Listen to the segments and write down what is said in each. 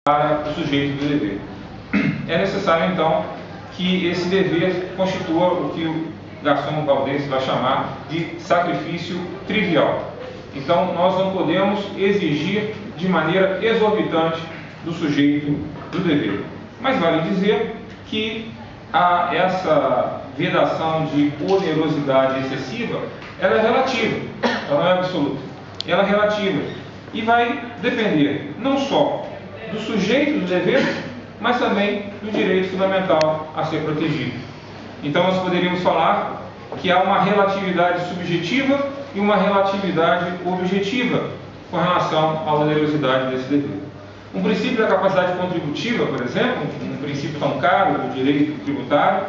para o sujeito do dever. É necessário, então, que esse dever constitua o que o Garçom Valdez vai chamar de sacrifício trivial. Então, nós não podemos exigir de maneira exorbitante do sujeito do dever. Mas vale dizer que essa vedação de onerosidade excessiva, ela é relativa, ela não é absoluta. Ela é relativa e vai depender não só do sujeito do dever, mas também do direito fundamental a ser protegido. Então nós poderíamos falar que há uma relatividade subjetiva e uma relatividade objetiva com relação à onerosidade desse dever. Um princípio da capacidade contributiva, por exemplo, um princípio tão caro do direito tributário,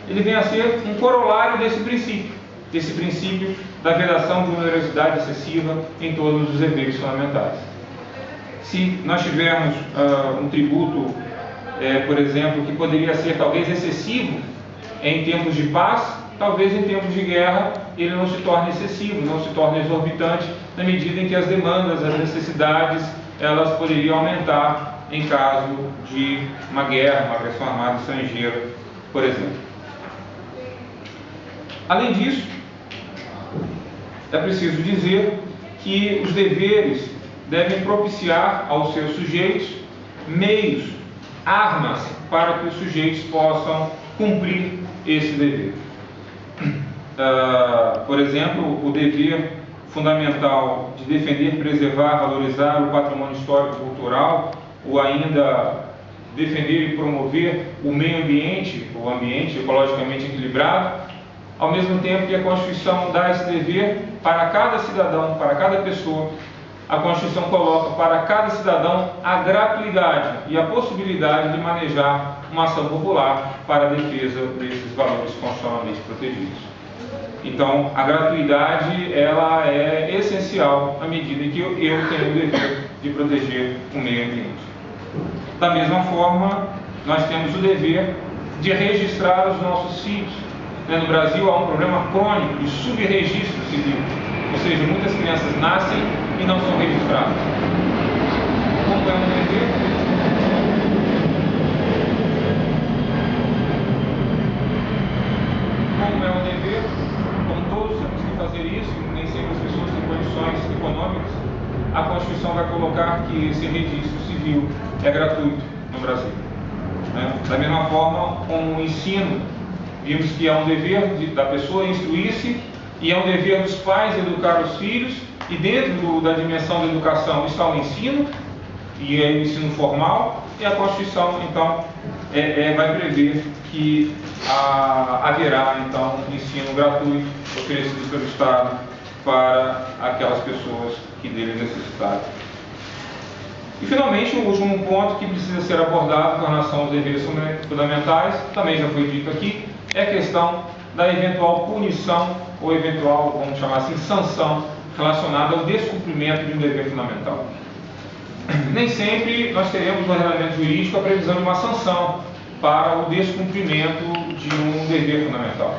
ele vem a ser um corolário desse princípio da vedação de onerosidade excessiva em todos os deveres fundamentais. Se nós tivermos um tributo, por exemplo, que poderia ser talvez excessivo em tempos de paz, talvez em tempos de guerra ele não se torne excessivo, não se torne exorbitante, na medida em que as demandas, as necessidades, elas poderiam aumentar em caso de uma guerra, uma agressão armada estrangeira, por exemplo. Além disso, é preciso dizer que os deveres devem propiciar aos seus sujeitos meios, armas, para que os sujeitos possam cumprir esse dever. Por exemplo, o dever fundamental de defender, preservar, valorizar o patrimônio histórico-cultural, ou ainda defender e promover o meio ambiente, o ambiente ecologicamente equilibrado, ao mesmo tempo que a Constituição dá esse dever para cada cidadão, para cada pessoa. A Constituição coloca para cada cidadão a gratuidade e a possibilidade de manejar uma ação popular para a defesa desses valores constitucionalmente protegidos. Então, a gratuidade, ela é essencial à medida em que eu tenho o dever de proteger o meio ambiente. Da mesma forma, nós temos o dever de registrar os nossos filhos. No Brasil há um problema crônico de subregistro civil, ou seja, muitas crianças nascem e não são registradas. Como é um dever? Como é um dever? Como todos temos que fazer isso, nem sempre as pessoas têm condições econômicas, a Constituição vai colocar que esse registro civil é gratuito no Brasil. Da mesma forma, com o ensino, vimos que é um dever da pessoa instruir-se e é um dever dos pais educar os filhos, e dentro da dimensão da educação está o ensino, e é o ensino formal, e a Constituição, então, vai prever que haverá, então, ensino gratuito oferecido pelo Estado para aquelas pessoas que dele necessitarem. E, finalmente, o último ponto que precisa ser abordado com relação aos deveres fundamentais, também já foi dito aqui, é a questão da eventual punição ou eventual, vamos chamar assim, sanção relacionada ao descumprimento de um dever fundamental. Nem sempre nós teremos no ordenamento jurídico a previsão de uma sanção para o descumprimento de um dever fundamental.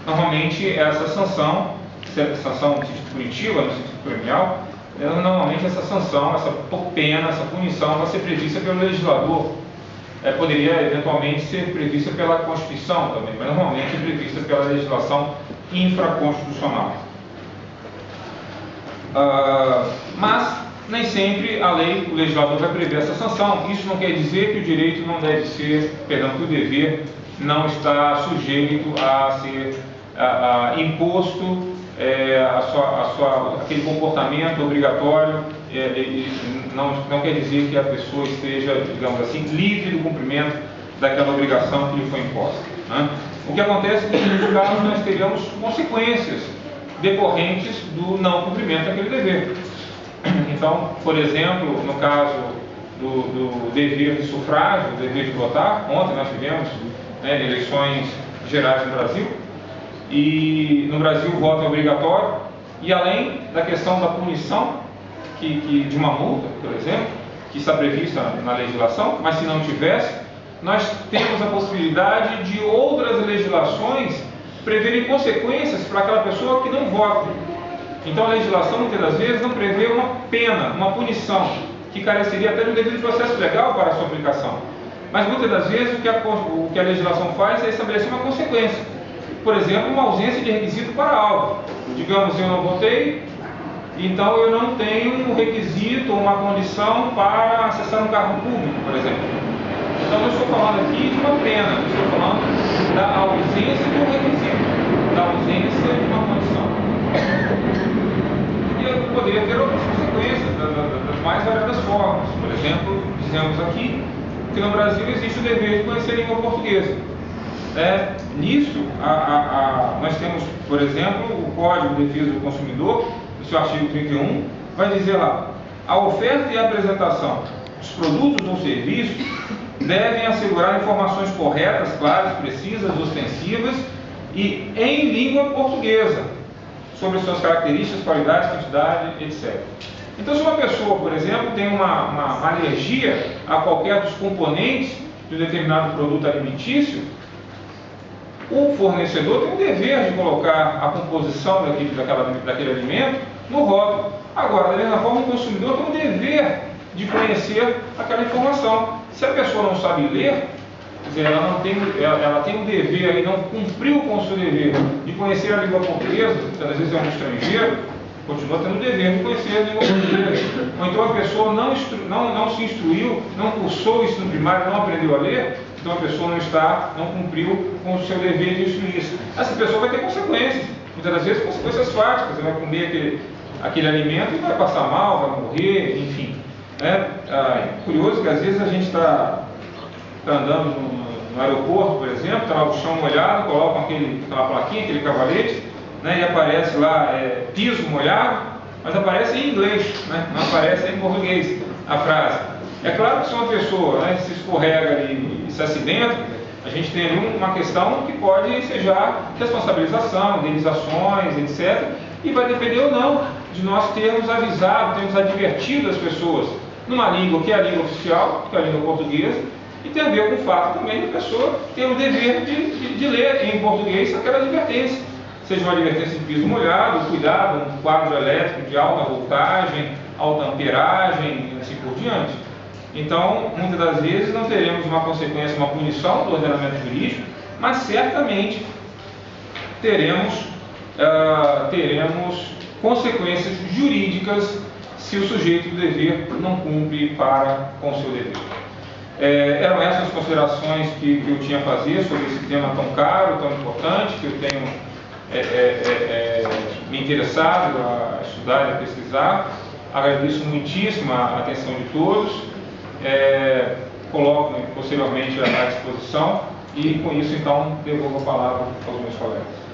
Normalmente essa sanção no sentido punitivo, no sentido premial, normalmente essa sanção, essa pena, essa punição vai ser prevista pelo legislador. Poderia eventualmente ser prevista pela Constituição também, mas normalmente é prevista pela legislação infraconstitucional. Mas nem sempre a lei, o legislador vai prever essa sanção. Isso não quer dizer que o direito não deve ser, perdão, que o dever não está sujeito a ser imposto aquele comportamento obrigatório. Não quer dizer que a pessoa esteja, digamos assim, livre do cumprimento daquela obrigação que lhe foi imposta. O que acontece é que, nos casos, nós teríamos consequências decorrentes do não cumprimento daquele dever. Então, por exemplo, no caso do dever de sufrágio, do dever de votar, ontem nós tivemos eleições gerais no Brasil, e no Brasil o voto é obrigatório, e além da questão da punição, de uma multa, por exemplo, que está prevista na legislação, mas se não tivesse, nós temos a possibilidade de outras legislações preverem consequências para aquela pessoa que não vota. Então a legislação, muitas das vezes, não prevê uma pena, uma punição, que careceria até de um devido processo legal para a sua aplicação. Mas muitas das vezes o que a legislação faz é estabelecer uma consequência. Por exemplo, uma ausência de requisito para algo. Digamos, eu não votei, então eu não tenho um requisito ou uma condição para acessar um cargo público, por exemplo. Então eu estou falando aqui de uma pena, eu estou falando da ausência de um requisito, da ausência de uma condição. E eu poderia ter outras consequências, das mais variadas formas. Por exemplo, dizemos aqui que no Brasil existe o dever de conhecer a língua portuguesa. Nisso, nós temos, por exemplo, o Código de Defesa do Consumidor, no seu artigo 31, vai dizer lá: a oferta e a apresentação dos produtos ou serviços devem assegurar informações corretas, claras, precisas, ostensivas e em língua portuguesa, sobre suas características, qualidades, quantidade, etc. Então, se uma pessoa, por exemplo, tem uma alergia a qualquer dos componentes de um determinado produto alimentício, o fornecedor tem o dever de colocar a composição daquele alimento no rótulo. Agora, da mesma forma, o consumidor tem o dever de conhecer aquela informação. Se a pessoa não sabe ler, quer dizer, ela tem o dever e não cumpriu com o seu dever de conhecer a língua portuguesa, muitas vezes é um estrangeiro, continua tendo o dever de conhecer a língua portuguesa. Ou então a pessoa não se instruiu, não cursou o ensino primário, não aprendeu a ler, então a pessoa não cumpriu com o seu dever de instruir-se. Essa pessoa vai ter consequências, muitas das vezes consequências fáticas, vai comer aquele alimento e vai passar mal, vai morrer, enfim. Curioso que às vezes a gente está andando no aeroporto, por exemplo, está lá o chão molhado, colocam aquela plaquinha, aquele cavalete, e aparece lá piso molhado, mas aparece em inglês, não aparece em português a frase. É claro que se uma pessoa se escorrega e se acidenta, a gente tem ali uma questão que pode ensejar responsabilização, indenizações, etc. E vai depender ou não de nós termos avisado, termos advertido as pessoas numa língua que é a língua oficial, que é a língua portuguesa, e tem a ver com o fato também da pessoa ter o dever de ler em português aquela advertência. Seja uma advertência de piso molhado, cuidado, um quadro elétrico de alta voltagem, alta amperagem, e assim por diante. Então, muitas das vezes não teremos uma consequência, uma punição do ordenamento jurídico, mas certamente teremos consequências jurídicas se o sujeito do dever não cumpre com o seu dever. Eram essas as considerações que eu tinha a fazer sobre esse tema tão caro, tão importante, que eu tenho me interessado a estudar e a pesquisar. Agradeço muitíssimo a atenção de todos, coloco posteriormente à disposição e com isso então devolvo a palavra aos meus colegas.